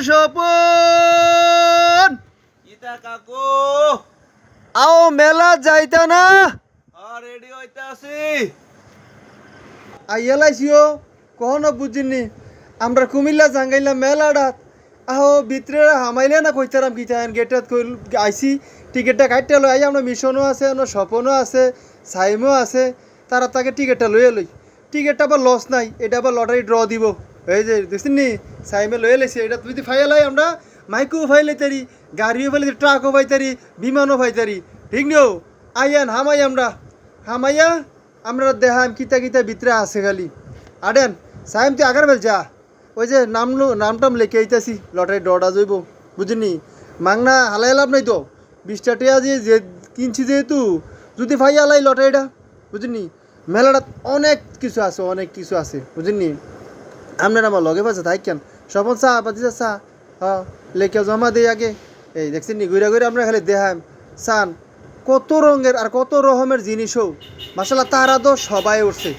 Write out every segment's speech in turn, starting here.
স্বপন ইতা কাকু আও মেলা যাইতা না রেডি হইতাছি আইয়ালাইছিও কখনো বুঝিনি আমরা কুমিল্লা জাঙ্গাইলা মেলাডাত আহো ভিতরে হামাইলে না কইতারাম কিতান গেটত কইল আইছি টিকেটটা কাটতে লই আই আমরা মিশনও আছে আমরা স্বপনও আছে সাইমও আছে তারা তাকে টিকেটটা লইয়া লই টিকেটটা আবার লস নাই এটা আবার লটারি ড্র দিব এই যে দেখছেন নি সাইমে লইয়া লইছে এটা যদি ফাইলাই আমরা মাইকও ফাইলাই তারি গাড়িও ফাইলাই ট্রাকও পাইতারি বিমানও পাইতারি ঠিক নিও আইয়ান হামাই হামাইয়া আমরা দেখাম কিতা কিতা ভিতরে আছে খালি আডেন সাইম তুই আগার বেল যা ওই যে নামটাম লেখে আইতাছি লটারি ডটা যাইব বুঝিনি মাংনা হালাই লাভ নাই তো 20টা টিয়া যে কিনছি যেহেতু যদি ভাই হালাই লটারিটা বুঝিনি মেলাটা অনেক কিছু আছে বুঝিনি আপনার আমার লগে পাচ্ছে তাই কেন স্বপন চা পাতিছা চা হ্যাঁ লেখা জমা দিই আগে এই দেখছেন নি ঘুরে ঘুরে আমরা খালি দেখাম চান কত রঙের আর কত রকমের জিনিসও মাসাল্লাহ তারা তো সবাই উঠছে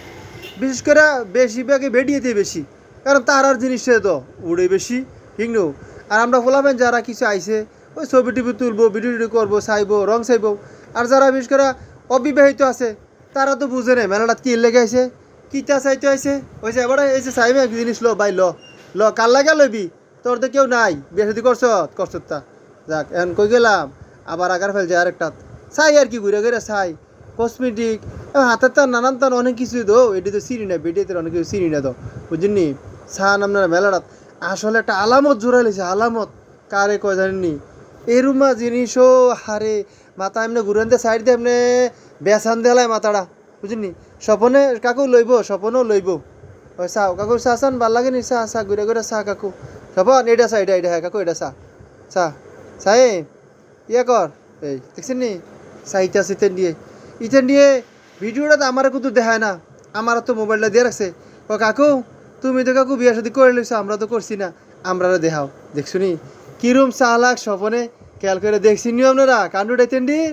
বিশেষ করে বেশিরভাগে বেডিয়েতে বেশি কারণ তারার জিনিসটা তো উড়ে বেশি ঠিক নো আর আমরা বলাবেন যারা কিছু আইছে ওই ছবি টিভি তুলবো ভিডিও টিডিও করবো চাইবো রং চাইবো আর যারা বিশেষ করে অবিবাহিত আছে তারা তো বুঝে নেই মেলাটাত কি লেগে আইছে কিতা চাইতে আইছে ওই যে এবার এই যে চাইবে এক জিনিস লো বাই ল কার লাগা লইবি তোর তো কেউ নাই বিয়ে শাদি করছ তা যাক এখন কই গেলাম আবার আগার ফেলছে আরেকটা চাই আর কি ঘুরে ঘুরে চাই কসমেটিক হাতের তার নানান তার অনেক কিছু দো এটি তো চিনি না বেডিতে অনেক কিছু চিনি না তো বুঝিনি সান আপনারা মেলাটাত আসলে একটা আলামত জোড়াই লেছে আলামত কারে কয় জানেননি এরুমা জিনিসও হারে মাথা এমনি ঘুরানতে সাইড দিয়ে এমনি বেসান দেলায় মাথাটা বুঝিনি স্বপনে কাকু লইব স্বপনও লইব ওই চাও কাকু চা চান ভাল লাগে নি চা ঘুরে ঘুরে চা কাকু স্বপন এটা হ্যাঁ কাকু এটা চাই ইয়ে কর এই দেখছেন নি চাইটা ইতেন দিয়ে ভিডিওটা তো আমার কিন্তু দেখায় না আমার তো মোবাইলটা দিয়ে রাখছে ও কাকু তুমি তো কাকু বিয়ে শাদি করে লইছো আমরা তো করছি না আমরা দেখাও দেখছো নি কিরম চালাক স্বপনে খেয়াল করে দেখছি নি আপনারা কান্ডু ডাইতেন দিয়ে